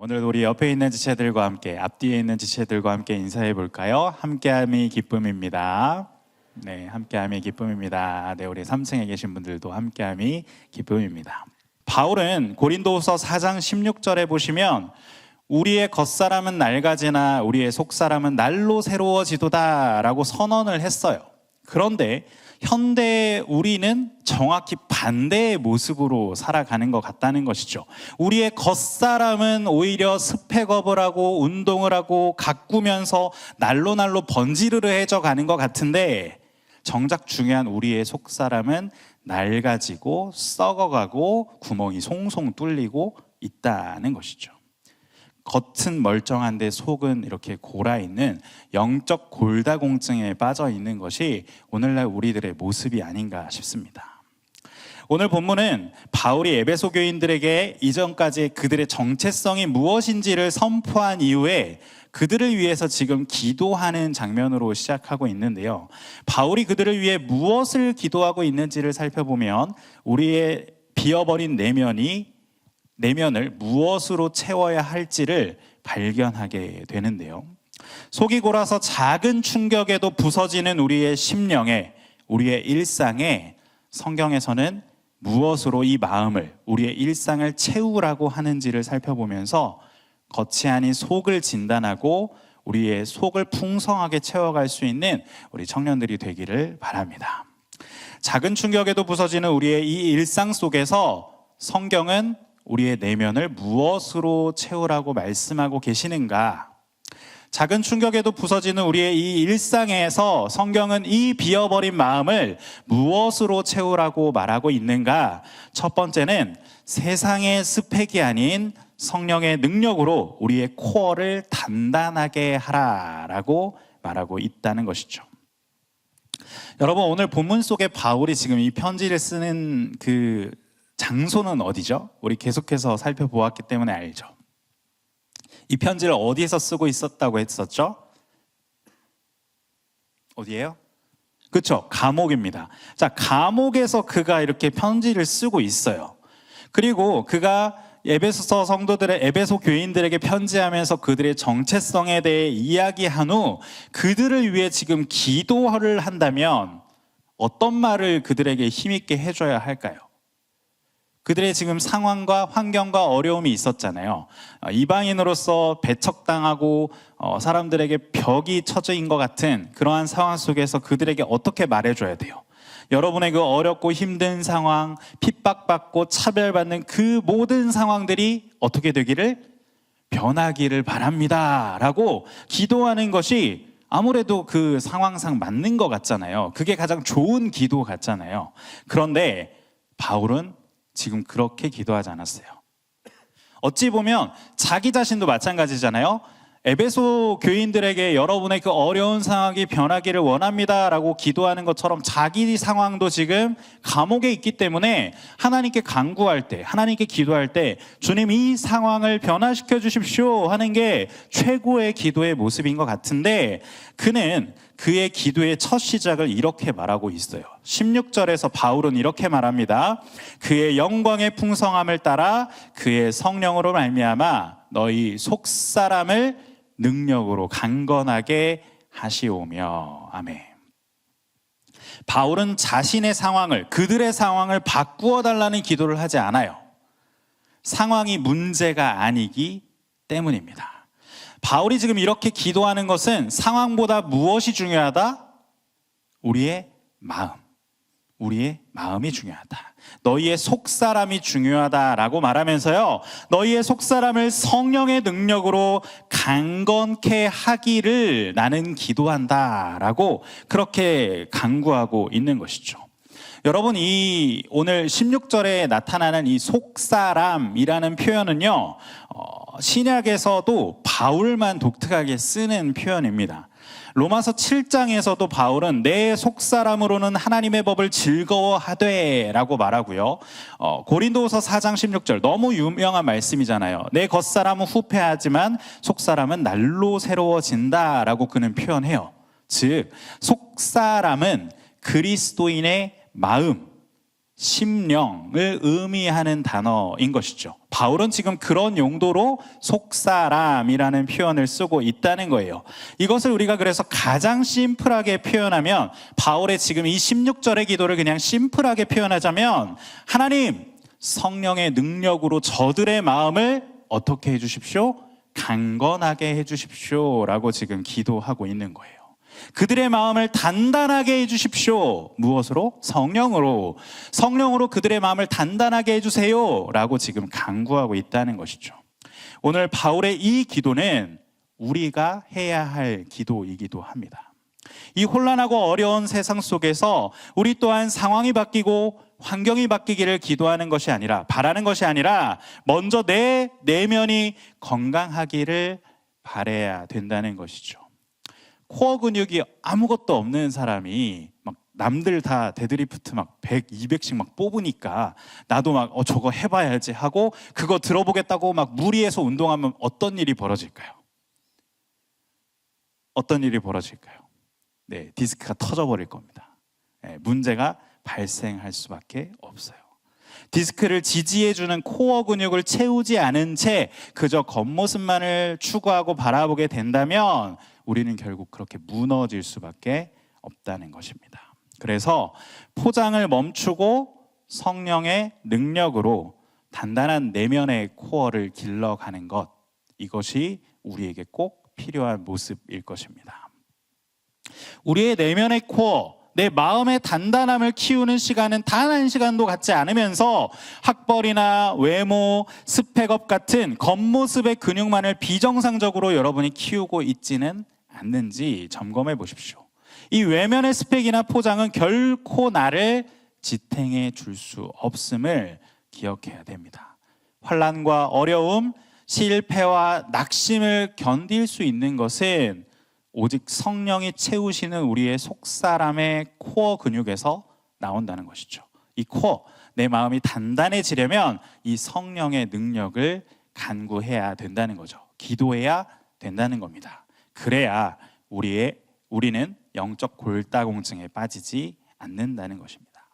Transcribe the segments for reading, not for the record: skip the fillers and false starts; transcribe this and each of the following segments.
오늘도 우리 옆에 있는 지체들과 함께, 앞뒤에 있는 지체들과 함께 인사해 볼까요? 함께함이 기쁨입니다. 네, 함께함이 기쁨입니다. 네, 우리 3층에 계신 분들도 함께함이 기쁨입니다. 바울은 고린도후서 4장 16절에 보시면 우리의 겉사람은 낡아지나 우리의 속사람은 날로 새로워지도다 라고 선언을 했어요. 그런데 현대의 우리는 정확히 반대의 모습으로 살아가는 것 같다는 것이죠. 우리의 겉사람은 오히려 스펙업을 하고 운동을 하고 가꾸면서 날로 번지르르해져 가는 것 같은데, 정작 중요한 우리의 속사람은 낡아지고 썩어가고 구멍이 송송 뚫리고 있다는 것이죠. 겉은 멀쩡한데 속은 이렇게 골아있는 영적 골다공증에 빠져 있는 것이 오늘날 우리들의 모습이 아닌가 싶습니다. 오늘 본문은 바울이 에베소 교인들에게 이전까지 그들의 정체성이 무엇인지를 선포한 이후에 그들을 위해서 지금 기도하는 장면으로 시작하고 있는데요. 바울이 그들을 위해 무엇을 기도하고 있는지를 살펴보면 우리의 비어버린 내면을 무엇으로 채워야 할지를 발견하게 되는데요. 속이 골아서 작은 충격에도 부서지는 우리의 심령에, 우리의 일상에 성경에서는 무엇으로 이 마음을, 우리의 일상을 채우라고 하는지를 살펴보면서 겉이 아닌 속을 진단하고 우리의 속을 풍성하게 채워갈 수 있는 우리 청년들이 되기를 바랍니다. 작은 충격에도 부서지는 우리의 이 일상 속에서 성경은 우리의 내면을 무엇으로 채우라고 말씀하고 계시는가? 작은 충격에도 부서지는 우리의 이 일상에서 성경은 이 비어버린 마음을 무엇으로 채우라고 말하고 있는가? 첫 번째는 세상의 스펙이 아닌 성령의 능력으로 우리의 코어를 단단하게 하라라고 말하고 있다는 것이죠. 여러분, 오늘 본문 속에 바울이 지금 이 편지를 쓰는 그 장소는 어디죠? 우리 계속해서 살펴보았기 때문에 알죠. 이 편지를 어디에서 쓰고 있었다고 했었죠? 어디예요? 그렇죠, 감옥입니다. 자, 감옥에서 그가 이렇게 편지를 쓰고 있어요. 그리고 그가 에베소 교인들에게 편지하면서 그들의 정체성에 대해 이야기한 후 그들을 위해 지금 기도를 한다면 어떤 말을 그들에게 힘있게 해줘야 할까요? 그들의 지금 상황과 환경과 어려움이 있었잖아요. 이방인으로서 배척당하고 사람들에게 벽이 쳐진 것 같은 그러한 상황 속에서 그들에게 어떻게 말해줘야 돼요? 여러분의 그 어렵고 힘든 상황, 핍박받고 차별받는 그 모든 상황들이 어떻게 되기를? 변하기를 바랍니다 라고 기도하는 것이 아무래도 그 상황상 맞는 것 같잖아요. 그게 가장 좋은 기도 같잖아요. 그런데 바울은 지금 그렇게 기도하지 않았어요. 어찌 보면 자기 자신도 마찬가지잖아요. 에베소 교인들에게 여러분의 그 어려운 상황이 변하기를 원합니다 라고 기도하는 것처럼 자기 상황도 지금 감옥에 있기 때문에 하나님께 간구할 때, 하나님께 기도할 때 주님 이 상황을 변화시켜 주십시오 하는 게 최고의 기도의 모습인 것 같은데, 그는 그의 기도의 첫 시작을 이렇게 말하고 있어요. 16절에서 바울은 이렇게 말합니다. 그의 영광의 풍성함을 따라 그의 성령으로 말미암아 너희 속사람을 능력으로 강건하게 하시오며. 아멘. 바울은 자신의 상황을, 그들의 상황을 바꾸어 달라는 기도를 하지 않아요. 상황이 문제가 아니기 때문입니다. 바울이 지금 이렇게 기도하는 것은 상황보다 무엇이 중요하다? 우리의 마음, 우리의 마음이 중요하다. 너희의 속사람이 중요하다라고 말하면서요, 너희의 속사람을 성령의 능력으로 강건케 하기를 나는 기도한다라고 그렇게 간구하고 있는 것이죠. 여러분, 이 오늘 16절에 나타나는 이 속사람이라는 표현은요, 신약에서도 바울만 독특하게 쓰는 표현입니다. 로마서 7장에서도 바울은 내 속사람으로는 하나님의 법을 즐거워하되 라고 말하고요. 고린도후서 4장 16절 너무 유명한 말씀이잖아요. 내 겉사람은 후패하지만 속사람은 날로 새로워진다 라고 그는 표현해요. 즉 속사람은 그리스도인의 마음, 심령을 의미하는 단어인 것이죠. 바울은 지금 그런 용도로 속사람이라는 표현을 쓰고 있다는 거예요. 이것을 우리가 그래서 가장 심플하게 표현하면, 바울의 지금 이 16절의 기도를 그냥 심플하게 표현하자면, 하나님, 성령의 능력으로 저들의 마음을 어떻게 해주십시오? 강건하게 해주십시오 라고 지금 기도하고 있는 거예요. 그들의 마음을 단단하게 해주십시오. 무엇으로? 성령으로. 성령으로 그들의 마음을 단단하게 해주세요 라고 지금 간구하고 있다는 것이죠. 오늘 바울의 이 기도는 우리가 해야 할 기도이기도 합니다. 이 혼란하고 어려운 세상 속에서 우리 또한 상황이 바뀌고 환경이 바뀌기를 기도하는 것이 아니라, 바라는 것이 아니라, 먼저 내 내면이 건강하기를 바라야 된다는 것이죠. 코어 근육이 아무것도 없는 사람이 막 남들 다 데드리프트 막 100, 200씩 막 뽑으니까 나도 막 저거 해봐야지 하고 그거 들어보겠다고 막 무리해서 운동하면 어떤 일이 벌어질까요? 어떤 일이 벌어질까요? 네, 디스크가 터져버릴 겁니다. 네, 문제가 발생할 수밖에 없어요. 디스크를 지지해주는 코어 근육을 채우지 않은 채 그저 겉모습만을 추구하고 바라보게 된다면 우리는 결국 그렇게 무너질 수밖에 없다는 것입니다. 그래서 포장을 멈추고 성령의 능력으로 단단한 내면의 코어를 길러가는 것, 이것이 우리에게 꼭 필요한 모습일 것입니다. 우리의 내면의 코어, 내 마음의 단단함을 키우는 시간은 단 한 시간도 갖지 않으면서 학벌이나 외모, 스펙업 같은 겉모습의 근육만을 비정상적으로 여러분이 키우고 있지는 않는지 점검해 보십시오. 이 외면의 스펙이나 포장은 결코 나를 지탱해 줄 수 없음을 기억해야 됩니다. 환난과 어려움, 실패와 낙심을 견딜 수 있는 것은 오직 성령이 채우시는 우리의 속사람의 코어 근육에서 나온다는 것이죠. 이 코어, 내 마음이 단단해지려면 이 성령의 능력을 간구해야 된다는 거죠. 기도해야 된다는 겁니다. 그래야 우리는 영적 골다공증에 빠지지 않는다는 것입니다.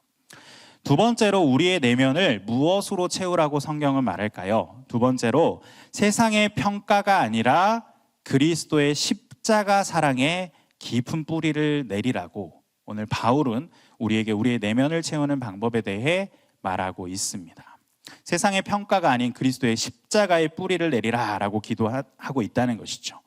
두 번째로 우리의 내면을 무엇으로 채우라고 성경은 말할까요? 두 번째로 세상의 평가가 아니라 그리스도의 십자가 사랑에 깊은 뿌리를 내리라고 오늘 바울은 우리에게 우리의 내면을 채우는 방법에 대해 말하고 있습니다. 세상의 평가가 아닌 그리스도의 십자가의 뿌리를 내리라라고 기도하고 있다는 것이죠.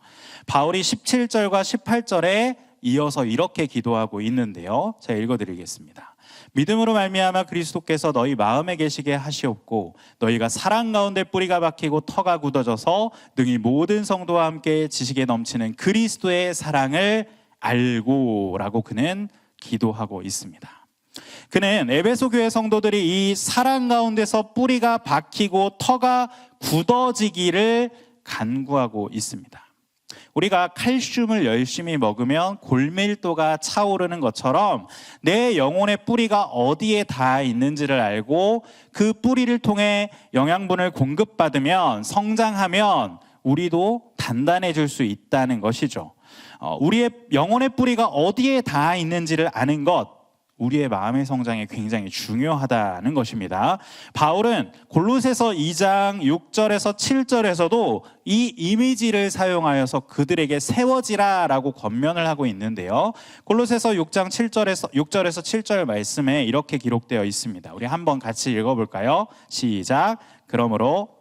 바울이 17절과 18절에 이어서 이렇게 기도하고 있는데요. 제가 읽어드리겠습니다. 믿음으로 말미암아 그리스도께서 너희 마음에 계시게 하시옵고 너희가 사랑 가운데 뿌리가 박히고 터가 굳어져서 능히 모든 성도와 함께 지식에 넘치는 그리스도의 사랑을 알고 라고 그는 기도하고 있습니다. 그는 에베소 교회 성도들이 이 사랑 가운데서 뿌리가 박히고 터가 굳어지기를 간구하고 있습니다. 우리가 칼슘을 열심히 먹으면 골밀도가 차오르는 것처럼 내 영혼의 뿌리가 어디에 닿아 있는지를 알고 그 뿌리를 통해 영양분을 공급받으면 성장하면 우리도 단단해질 수 있다는 것이죠. 우리의 영혼의 뿌리가 어디에 닿아 있는지를 아는 것, 우리의 마음의 성장에 굉장히 중요하다는 것입니다. 바울은 골로새서 2장 6절에서 7절에서도 이 이미지를 사용하여서 그들에게 세워지라 라고 권면을 하고 있는데요. 골로새서 6장 6절에서 7절 말씀에 이렇게 기록되어 있습니다. 우리 한번 같이 읽어볼까요? 시작. 그러므로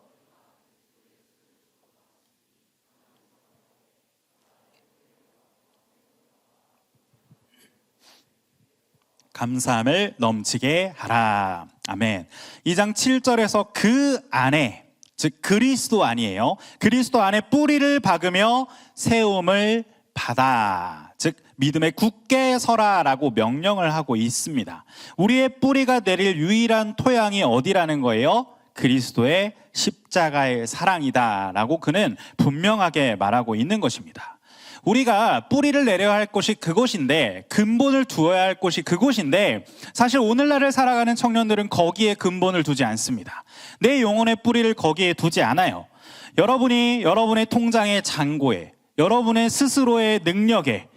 감사함을 넘치게 하라. 아멘. 2장 7절에서 그 안에, 즉 그리스도 아니에요. 그리스도 안에 뿌리를 박으며 세움을 받아. 즉 믿음에 굳게 서라라고 명령을 하고 있습니다. 우리의 뿌리가 내릴 유일한 토양이 어디라는 거예요? 그리스도의 십자가의 사랑이다라고 그는 분명하게 말하고 있는 것입니다. 우리가 뿌리를 내려야 할 곳이 그곳인데, 근본을 두어야 할 곳이 그곳인데, 사실 오늘날을 살아가는 청년들은 거기에 근본을 두지 않습니다. 내 영혼의 뿌리를 거기에 두지 않아요. 여러분이 여러분의 통장의 잔고에, 여러분의 스스로의 능력에,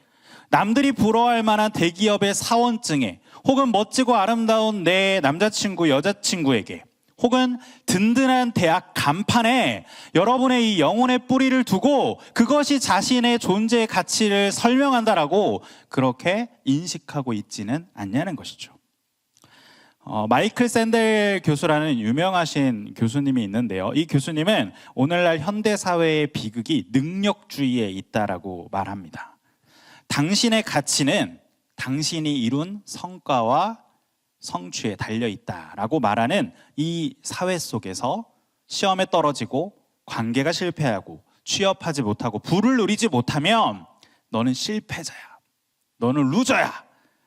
남들이 부러워할 만한 대기업의 사원증에, 혹은 멋지고 아름다운 내 남자친구, 여자친구에게, 혹은 든든한 대학 간판에 여러분의 이 영혼의 뿌리를 두고 그것이 자신의 존재의 가치를 설명한다라고 그렇게 인식하고 있지는 않냐는 것이죠. 마이클 샌델 교수라는 유명하신 교수님이 있는데요. 이 교수님은 오늘날 현대사회의 비극이 능력주의에 있다라고 말합니다. 당신의 가치는 당신이 이룬 성과와 성취에 달려있다라고 말하는 이 사회 속에서 시험에 떨어지고 관계가 실패하고 취업하지 못하고 부를 누리지 못하면 너는 실패자야, 너는 루저야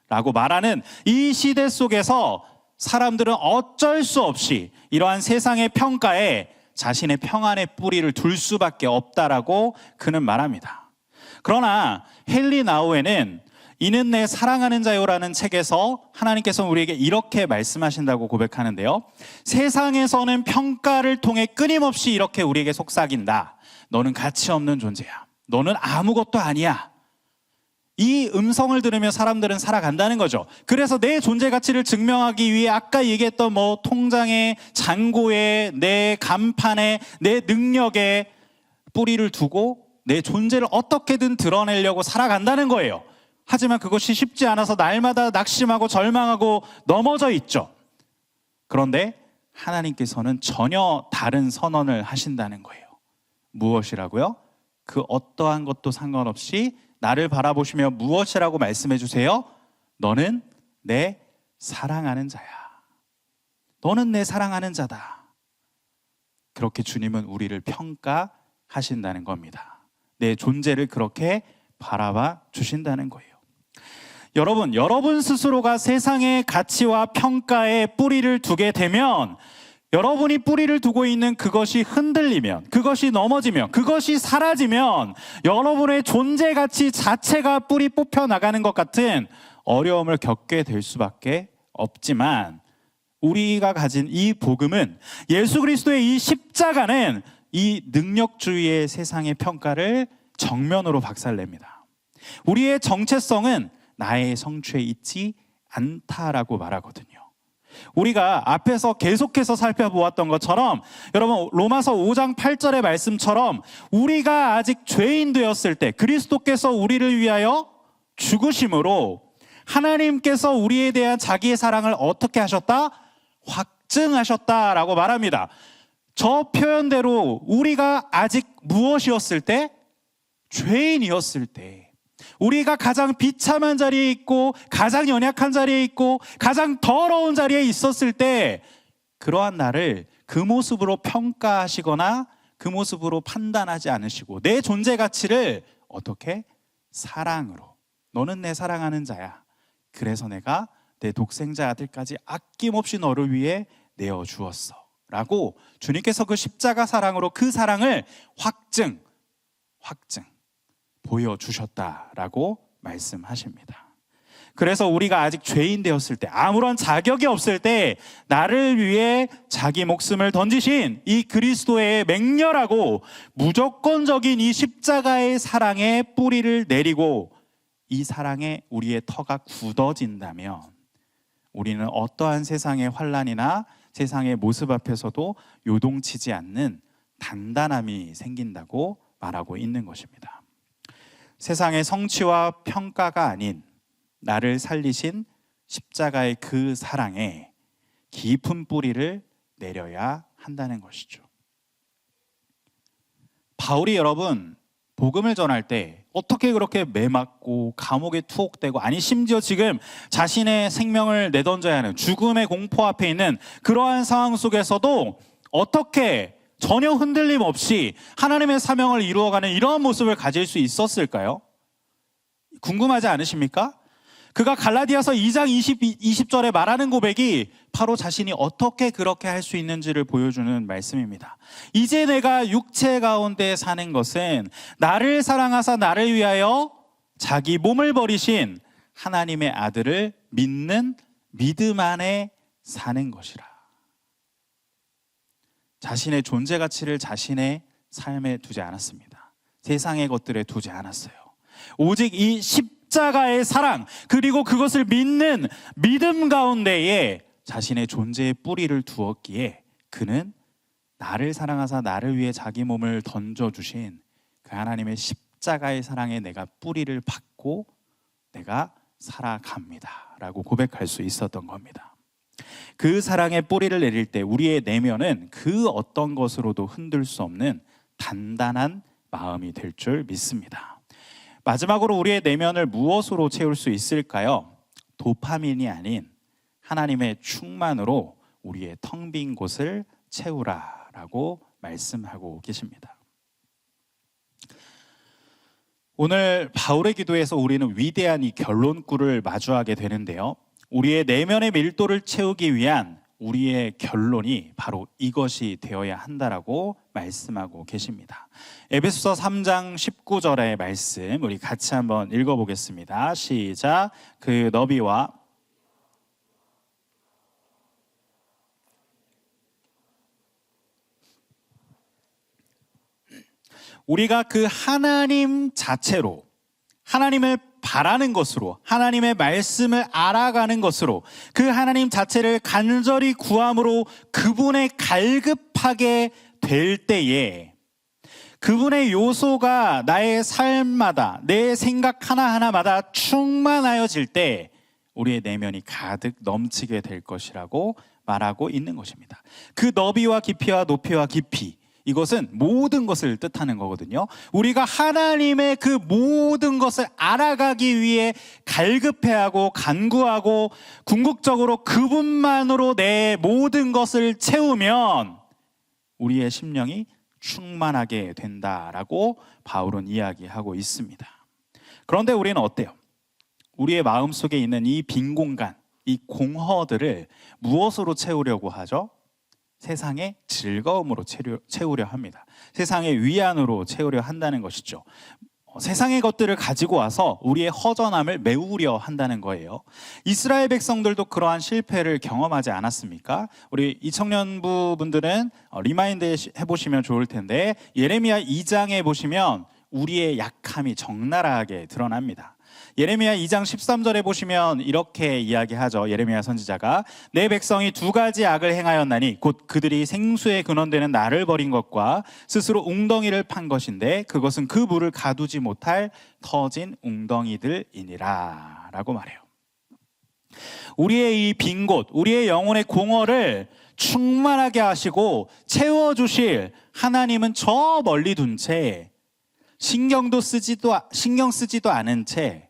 라고 말하는 이 시대 속에서 사람들은 어쩔 수 없이 이러한 세상의 평가에 자신의 평안의 뿌리를 둘 수밖에 없다라고 그는 말합니다. 그러나 헨리 나우에는 이는 내 사랑하는 자요라는 책에서 하나님께서 우리에게 이렇게 말씀하신다고 고백하는데요. 세상에서는 평가를 통해 끊임없이 이렇게 우리에게 속삭인다. 너는 가치 없는 존재야. 너는 아무것도 아니야. 이 음성을 들으며 사람들은 살아간다는 거죠. 그래서 내 존재 가치를 증명하기 위해 아까 얘기했던 통장에, 잔고에, 내 간판에, 내 능력에 뿌리를 두고 내 존재를 어떻게든 드러내려고 살아간다는 거예요. 하지만 그것이 쉽지 않아서 날마다 낙심하고 절망하고 넘어져 있죠. 그런데 하나님께서는 전혀 다른 선언을 하신다는 거예요. 무엇이라고요? 그 어떠한 것도 상관없이 나를 바라보시며 무엇이라고 말씀해 주세요? 너는 내 사랑하는 자야. 너는 내 사랑하는 자다. 그렇게 주님은 우리를 평가하신다는 겁니다. 내 존재를 그렇게 바라봐 주신다는 거예요. 여러분 스스로가 세상의 가치와 평가에 뿌리를 두게 되면, 여러분이 뿌리를 두고 있는 그것이 흔들리면, 그것이 넘어지면, 그것이 사라지면 여러분의 존재 가치 자체가 뿌리 뽑혀 나가는 것 같은 어려움을 겪게 될 수밖에 없지만, 우리가 가진 이 복음은, 예수 그리스도의 이 십자가는 이 능력주의의 세상의 평가를 정면으로 박살냅니다. 우리의 정체성은 나의 성취에 있지 않다라고 말하거든요. 우리가 앞에서 계속해서 살펴보았던 것처럼, 여러분 로마서 5장 8절의 말씀처럼 우리가 아직 죄인 되었을 때 그리스도께서 우리를 위하여 죽으심으로 하나님께서 우리에 대한 자기의 사랑을 어떻게 하셨다? 확증하셨다라고 말합니다. 저 표현대로 우리가 아직 무엇이었을 때? 죄인이었을 때, 우리가 가장 비참한 자리에 있고 가장 연약한 자리에 있고 가장 더러운 자리에 있었을 때, 그러한 나를 그 모습으로 평가하시거나 그 모습으로 판단하지 않으시고 내 존재 가치를 어떻게? 사랑으로. 너는 내 사랑하는 자야. 그래서 내가 내 독생자 아들까지 아낌없이 너를 위해 내어주었어 라고 주님께서 그 십자가 사랑으로 그 사랑을 확증 보여주셨다라고 말씀하십니다. 그래서 우리가 아직 죄인 되었을 때, 아무런 자격이 없을 때 나를 위해 자기 목숨을 던지신 이 그리스도의 맹렬하고 무조건적인 이 십자가의 사랑에 뿌리를 내리고 이 사랑에 우리의 터가 굳어진다면, 우리는 어떠한 세상의 환난이나 세상의 모습 앞에서도 요동치지 않는 단단함이 생긴다고 말하고 있는 것입니다. 세상의 성취와 평가가 아닌 나를 살리신 십자가의 그 사랑에 깊은 뿌리를 내려야 한다는 것이죠. 바울이 여러분 복음을 전할 때 어떻게 그렇게 매맞고 감옥에 투옥되고, 아니 심지어 지금 자신의 생명을 내던져야 하는 죽음의 공포 앞에 있는 그러한 상황 속에서도 어떻게 전혀 흔들림 없이 하나님의 사명을 이루어가는 이러한 모습을 가질 수 있었을까요? 궁금하지 않으십니까? 그가 갈라디아서 2장 20절에 말하는 고백이 바로 자신이 어떻게 그렇게 할 수 있는지를 보여주는 말씀입니다. 이제 내가 육체 가운데 사는 것은 나를 사랑하사 나를 위하여 자기 몸을 버리신 하나님의 아들을 믿는 믿음 안에 사는 것이라. 자신의 존재 가치를 자신의 삶에 두지 않았습니다. 세상의 것들에 두지 않았어요. 오직 이 십자가의 사랑, 그리고 그것을 믿는 믿음 가운데에 자신의 존재의 뿌리를 두었기에 그는 나를 사랑하사 나를 위해 자기 몸을 던져주신 그 하나님의 십자가의 사랑에 내가 뿌리를 받고 내가 살아갑니다 라고 고백할 수 있었던 겁니다. 그 사랑의 뿌리를 내릴 때 우리의 내면은 그 어떤 것으로도 흔들 수 없는 단단한 마음이 될 줄 믿습니다. 마지막으로 우리의 내면을 무엇으로 채울 수 있을까요? 도파민이 아닌 하나님의 충만으로 우리의 텅 빈 곳을 채우라라고 말씀하고 계십니다. 오늘 바울의 기도에서 우리는 위대한 이 결론구를 마주하게 되는데요. 우리의 내면의 밀도를 채우기 위한 우리의 결론이 바로 이것이 되어야 한다라고 말씀하고 계십니다. 에베소서 3장 19절의 말씀 우리 같이 한번 읽어보겠습니다. 시작. 그 너비와 우리가 그 하나님 자체로 하나님을 바라는 것으로 하나님의 말씀을 알아가는 것으로 그 하나님 자체를 간절히 구함으로 그분에 갈급하게 될 때에 그분의 요소가 나의 삶마다 내 생각 하나하나마다 충만하여질 때 우리의 내면이 가득 넘치게 될 것이라고 말하고 있는 것입니다. 그 너비와 깊이와 높이와 깊이 이것은 모든 것을 뜻하는 거거든요. 우리가 하나님의 그 모든 것을 알아가기 위해 갈급해하고 간구하고 궁극적으로 그분만으로 내 모든 것을 채우면 우리의 심령이 충만하게 된다라고 바울은 이야기하고 있습니다. 그런데 우리는 어때요? 우리의 마음속에 있는 이 빈 공간, 이 공허들을 무엇으로 채우려고 하죠? 세상의 즐거움으로 채우려 합니다. 세상의 위안으로 채우려 한다는 것이죠. 세상의 것들을 가지고 와서 우리의 허전함을 메우려 한다는 거예요. 이스라엘 백성들도 그러한 실패를 경험하지 않았습니까? 우리 이 청년부 분들은 리마인드 해보시면 좋을 텐데 예레미야 2장에 보시면 우리의 약함이 적나라하게 드러납니다. 예레미야 2장 13절에 보시면 이렇게 이야기하죠. 예레미야 선지자가 내 백성이 두 가지 악을 행하였나니 곧 그들이 생수의 근원되는 나를 버린 것과 스스로 웅덩이를 판 것인데 그것은 그 물을 가두지 못할 터진 웅덩이들이니라 라고 말해요. 우리의 이 빈 곳, 우리의 영혼의 공허를 충만하게 하시고 채워주실 하나님은 저 멀리 둔 채 신경 쓰지도 않은 채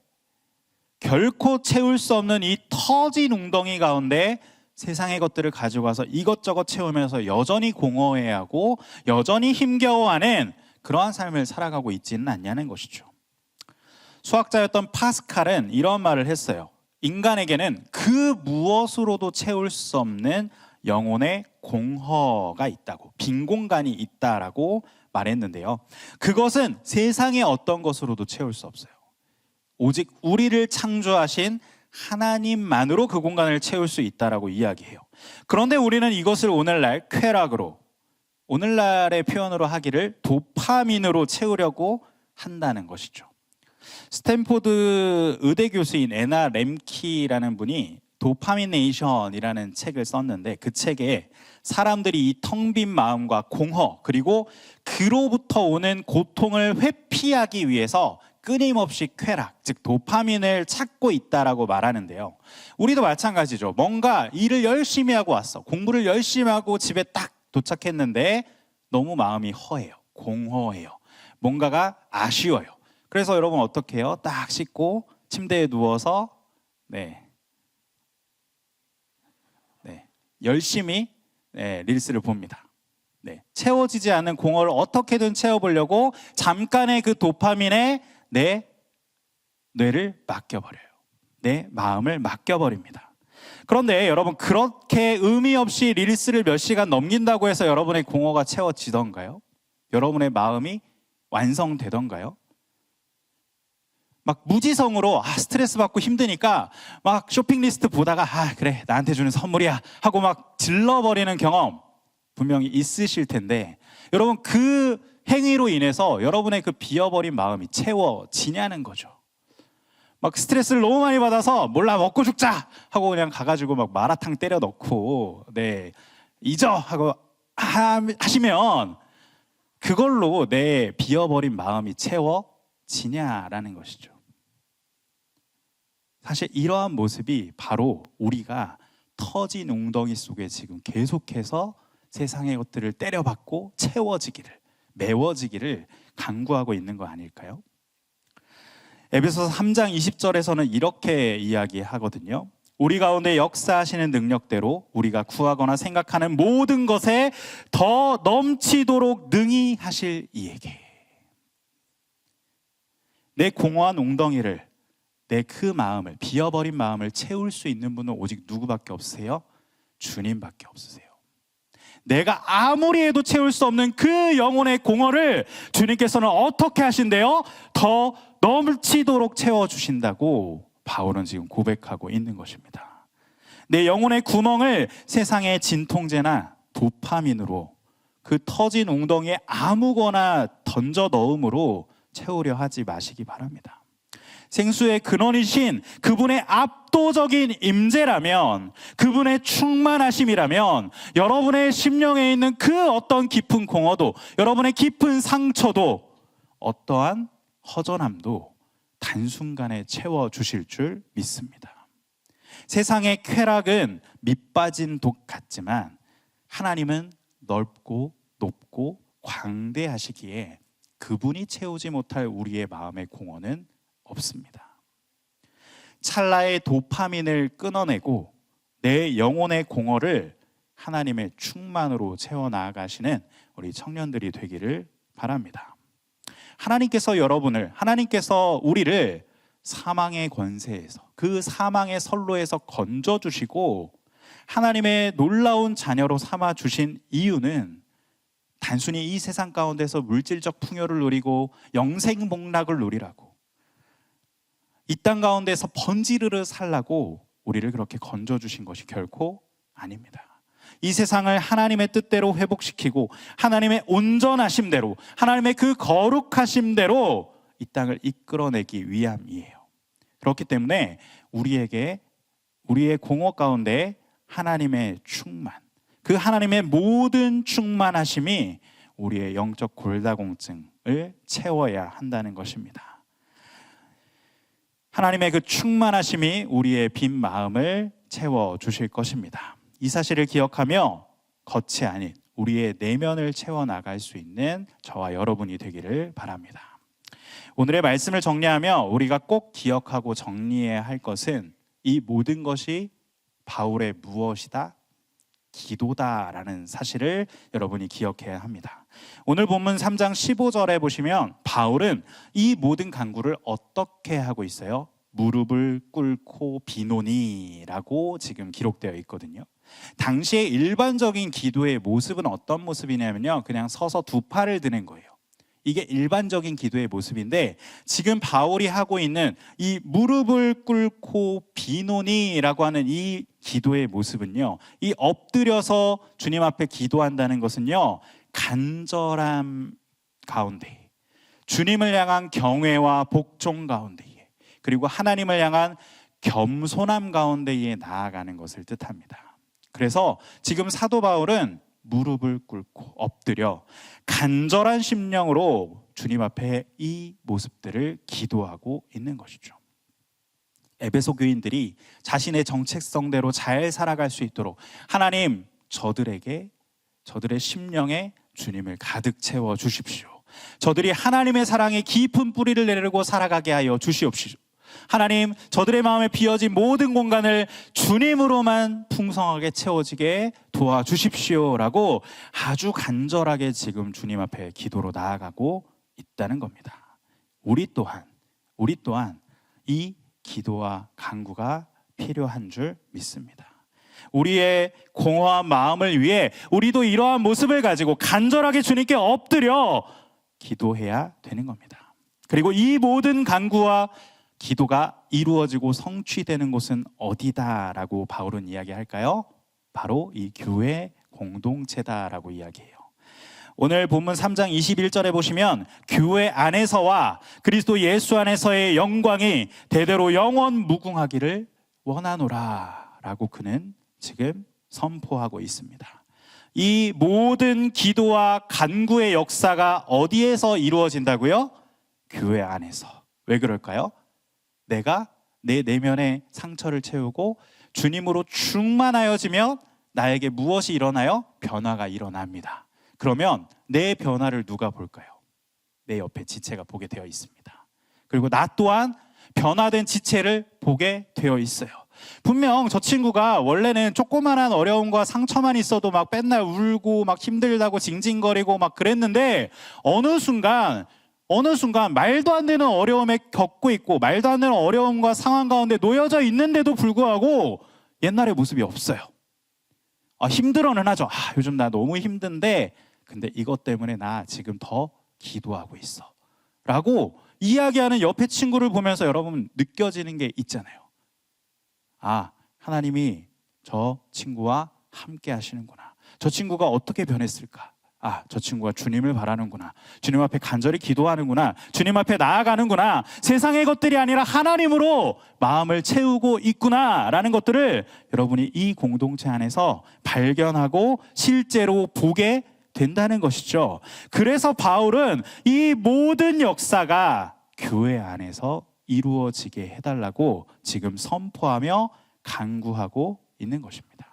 결코 채울 수 없는 이 터진 웅덩이 가운데 세상의 것들을 가지고 와서 이것저것 채우면서 여전히 공허해하고 여전히 힘겨워하는 그러한 삶을 살아가고 있지는 않냐는 것이죠. 수학자였던 파스칼은 이런 말을 했어요. 인간에게는 그 무엇으로도 채울 수 없는 영혼의 공허가 있다고, 빈 공간이 있다라고 말했는데요. 그것은 세상의 어떤 것으로도 채울 수 없어요. 오직 우리를 창조하신 하나님만으로 그 공간을 채울 수 있다라고 이야기해요. 그런데 우리는 이것을 오늘날 쾌락으로, 오늘날의 표현으로 하기를 도파민으로 채우려고 한다는 것이죠. 스탠포드 의대 교수인 애나 렘키라는 분이 도파미네이션이라는 책을 썼는데 그 책에 사람들이 이 텅 빈 마음과 공허 그리고 그로부터 오는 고통을 회피하기 위해서 끊임없이 쾌락, 즉 도파민을 찾고 있다라고 말하는데요. 우리도 마찬가지죠. 뭔가 일을 열심히 하고 왔어. 공부를 열심히 하고 집에 딱 도착했는데 너무 마음이 허해요. 공허해요. 뭔가가 아쉬워요. 그래서 여러분 어떻게 해요? 딱 씻고 침대에 누워서 열심히 릴스를 봅니다. 채워지지 않는 공허를 어떻게든 채워보려고 잠깐의 그 도파민에 내 뇌를 맡겨버려요. 내 마음을 맡겨버립니다. 그런데 여러분 그렇게 의미 없이 릴스를 몇 시간 넘긴다고 해서 여러분의 공허가 채워지던가요? 여러분의 마음이 완성되던가요? 막 무지성으로 스트레스 받고 힘드니까 막 쇼핑 리스트 보다가 그래 나한테 주는 선물이야 하고 막 질러버리는 경험 분명히 있으실 텐데 여러분 그 행위로 인해서 여러분의 그 비어버린 마음이 채워지냐는 거죠. 막 스트레스를 너무 많이 받아서 몰라 먹고 죽자 하고 그냥 가가지고 막 마라탕 때려 넣고 네 잊어 하고 하시면 그걸로 내 비어버린 마음이 채워지냐라는 것이죠. 사실 이러한 모습이 바로 우리가 터진 웅덩이 속에 지금 계속해서 세상의 것들을 때려박고 채워지기를, 메워지기를 간구하고 있는 거 아닐까요? 에베소서 3장 20절에서는 이렇게 이야기하거든요. 우리 가운데 역사하시는 능력대로 우리가 구하거나 생각하는 모든 것에 더 넘치도록 능히 하실 이에게. 내 공허한 웅덩이를, 내 그 마음을, 비어버린 마음을 채울 수 있는 분은 오직 누구밖에 없으세요? 주님밖에 없으세요. 내가 아무리 해도 채울 수 없는 그 영혼의 공허를 주님께서는 어떻게 하신대요? 더 넘치도록 채워주신다고 바울은 지금 고백하고 있는 것입니다. 내 영혼의 구멍을 세상의 진통제나 도파민으로, 그 터진 웅덩이에 아무거나 던져 넣음으로 채우려 하지 마시기 바랍니다. 생수의 근원이신 그분의 압도적인 임재라면, 그분의 충만하심이라면 여러분의 심령에 있는 그 어떤 깊은 공허도, 여러분의 깊은 상처도, 어떠한 허전함도 단순간에 채워주실 줄 믿습니다. 세상의 쾌락은 밑빠진 독 같지만 하나님은 넓고 높고 광대하시기에 그분이 채우지 못할 우리의 마음의 공허는 없습니다. 찰나의 도파민을 끊어내고 내 영혼의 공허를 하나님의 충만으로 채워나가시는 우리 청년들이 되기를 바랍니다. 하나님께서 우리를 사망의 권세에서, 그 사망의 선로에서 건져주시고 하나님의 놀라운 자녀로 삼아주신 이유는 단순히 이 세상 가운데서 물질적 풍요를 누리고 영생복락을 누리라고, 이 땅 가운데서 번지르르 살라고 우리를 그렇게 건져주신 것이 결코 아닙니다. 이 세상을 하나님의 뜻대로 회복시키고 하나님의 온전하심대로, 하나님의 그 거룩하심대로 이 땅을 이끌어내기 위함이에요. 그렇기 때문에 우리의 공허 가운데 하나님의 충만, 그 하나님의 모든 충만하심이 우리의 영적 골다공증을 채워야 한다는 것입니다. 하나님의 그 충만하심이 우리의 빈 마음을 채워주실 것입니다. 이 사실을 기억하며 겉이 아닌 우리의 내면을 채워나갈 수 있는 저와 여러분이 되기를 바랍니다. 오늘의 말씀을 정리하며 우리가 꼭 기억하고 정리해야 할 것은 이 모든 것이 바울의 무엇이다? 기도다라는 사실을 여러분이 기억해야 합니다. 오늘 본문 3장 15절에 보시면 바울은 이 모든 간구를 어떻게 하고 있어요? 무릎을 꿇고 비노니라고 지금 기록되어 있거든요. 당시의 일반적인 기도의 모습은 어떤 모습이냐면요, 그냥 서서 두 팔을 드는 거예요. 이게 일반적인 기도의 모습인데 지금 바울이 하고 있는 이 무릎을 꿇고 비노니라고 하는 이 기도의 모습은요, 이 엎드려서 주님 앞에 기도한다는 것은요, 간절함 가운데, 주님을 향한 경외와 복종 가운데에, 그리고 하나님을 향한 겸손함 가운데에 나아가는 것을 뜻합니다. 그래서 지금 사도 바울은 무릎을 꿇고 엎드려 간절한 심령으로 주님 앞에 이 모습들을 기도하고 있는 것이죠. 에베소 교인들이 자신의 정체성대로 잘 살아갈 수 있도록 하나님, 저들의 심령에 주님을 가득 채워 주십시오. 저들이 하나님의 사랑에 깊은 뿌리를 내리고 살아가게 하여 주시옵시오. 하나님, 저들의 마음에 비어진 모든 공간을 주님으로만 풍성하게 채워지게 도와주십시오라고 아주 간절하게 지금 주님 앞에 기도로 나아가고 있다는 겁니다. 우리 또한 이 기도와 간구가 필요한 줄 믿습니다. 우리의 공허한 마음을 위해 우리도 이러한 모습을 가지고 간절하게 주님께 엎드려 기도해야 되는 겁니다. 그리고 이 모든 간구와 기도가 이루어지고 성취되는 곳은 어디다라고 바울은 이야기할까요? 바로 이 교회 공동체다라고 이야기해요. 오늘 본문 3장 21절에 보시면 교회 안에서와 그리스도 예수 안에서의 영광이 대대로 영원 무궁하기를 원하노라 라고 그는 지금 선포하고 있습니다. 이 모든 기도와 간구의 역사가 어디에서 이루어진다고요? 교회 안에서. 왜 그럴까요? 내가 내 내면의 상처를 채우고 주님으로 충만하여지면 나에게 무엇이 일어나요? 변화가 일어납니다. 그러면 내 변화를 누가 볼까요? 내 옆에 지체가 보게 되어 있습니다. 그리고 나 또한 변화된 지체를 보게 되어 있어요. 분명 저 친구가 원래는 조그만한 어려움과 상처만 있어도 막 맨날 울고 막 힘들다고 징징거리고 막 그랬는데 어느 순간 말도 안 되는 어려움에 겪고 있고 말도 안 되는 어려움과 상황 가운데 놓여져 있는데도 불구하고 옛날의 모습이 없어요. 힘들어는 하죠. 요즘 나 너무 힘든데 근데 이것 때문에 나 지금 더 기도하고 있어 라고 이야기하는 옆에 친구를 보면서 여러분 느껴지는 게 있잖아요. 하나님이 저 친구와 함께 하시는구나. 저 친구가 어떻게 변했을까? 저 친구가 주님을 바라는구나. 주님 앞에 간절히 기도하는구나. 주님 앞에 나아가는구나. 세상의 것들이 아니라 하나님으로 마음을 채우고 있구나 라는 것들을 여러분이 이 공동체 안에서 발견하고 실제로 보게 된다는 것이죠. 그래서 바울은 이 모든 역사가 교회 안에서 이루어지게 해달라고 지금 선포하며 간구하고 있는 것입니다.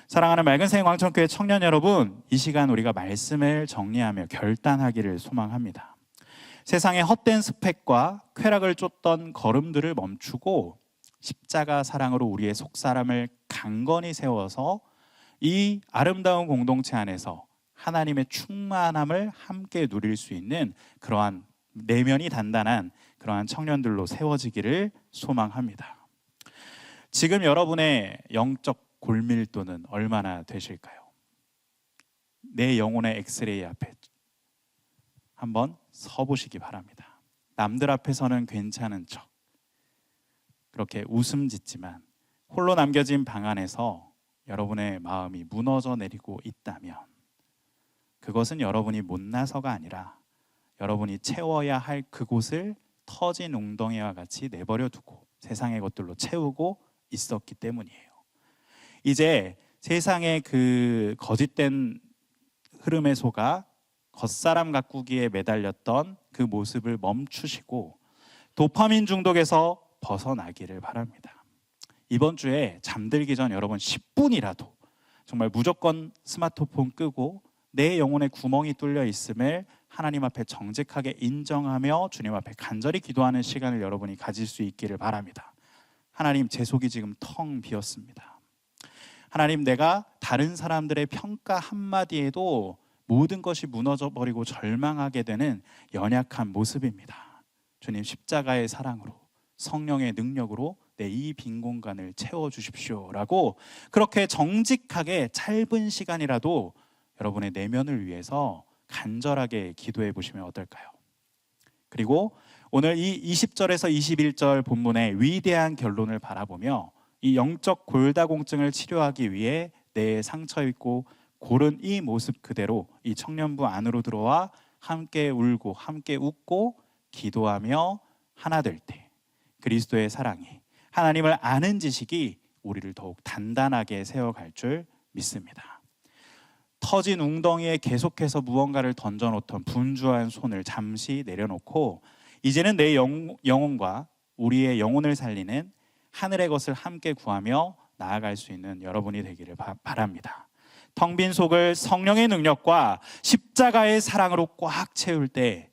사랑하는 맑은생 광천교회 청년 여러분, 이 시간 우리가 말씀을 정리하며 결단하기를 소망합니다. 세상의 헛된 스펙과 쾌락을 쫓던 걸음들을 멈추고 십자가 사랑으로 우리의 속사람을 강건히 세워서 이 아름다운 공동체 안에서 하나님의 충만함을 함께 누릴 수 있는 그러한 내면이 단단한 그러한 청년들로 세워지기를 소망합니다. 지금 여러분의 영적 골밀도는 얼마나 되실까요? 내 영혼의 엑스레이 앞에 한번 서보시기 바랍니다. 남들 앞에서는 괜찮은 척 그렇게 웃음 짓지만 홀로 남겨진 방 안에서 여러분의 마음이 무너져 내리고 있다면 그것은 여러분이 못나서가 아니라 여러분이 채워야 할 그곳을 터진 웅덩이와 같이 내버려 두고 세상의 것들로 채우고 있었기 때문이에요. 이제 세상의 그 거짓된 흐름에 속아 겉사람 가꾸기에 매달렸던 그 모습을 멈추시고 도파민 중독에서 벗어나기를 바랍니다. 이번 주에 잠들기 전 여러분 10분이라도 정말 무조건 스마트폰 끄고 내 영혼에 구멍이 뚫려 있음을 하나님 앞에 정직하게 인정하며 주님 앞에 간절히 기도하는 시간을 여러분이 가질 수 있기를 바랍니다. 하나님, 제 속이 지금 텅 비었습니다. 하나님, 내가 다른 사람들의 평가 한마디에도 모든 것이 무너져버리고 절망하게 되는 연약한 모습입니다. 주님, 십자가의 사랑으로 성령의 능력으로 내 이 빈 공간을 채워주십시오 라고 그렇게 정직하게 짧은 시간이라도 여러분의 내면을 위해서 간절하게 기도해 보시면 어떨까요? 그리고 오늘 이 20절에서 21절 본문의 위대한 결론을 바라보며 이 영적 골다공증을 치료하기 위해 내 상처 있고 고른 이 모습 그대로 이 청년부 안으로 들어와 함께 울고 함께 웃고 기도하며 하나 될 때 그리스도의 사랑이 하나님을 아는 지식이 우리를 더욱 단단하게 세워갈 줄 믿습니다. 터진 웅덩이에 계속해서 무언가를 던져놓던 분주한 손을 잠시 내려놓고 이제는 내 영혼과 우리의 영혼을 살리는 하늘의 것을 함께 구하며 나아갈 수 있는 여러분이 되기를 바랍니다. 텅 빈 속을 성령의 능력과 십자가의 사랑으로 꽉 채울 때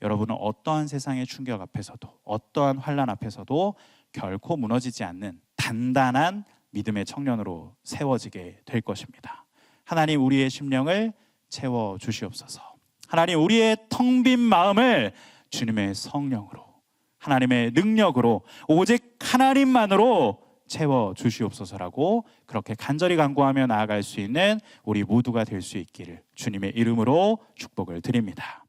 여러분은 어떠한 세상의 충격 앞에서도 어떠한 환난 앞에서도 결코 무너지지 않는 단단한 믿음의 청년으로 세워지게 될 것입니다. 하나님, 우리의 심령을 채워주시옵소서. 하나님, 우리의 텅 빈 마음을 주님의 성령으로 하나님의 능력으로 오직 하나님만으로 채워주시옵소서라고 그렇게 간절히 간구하며 나아갈 수 있는 우리 모두가 될 수 있기를 주님의 이름으로 축복을 드립니다.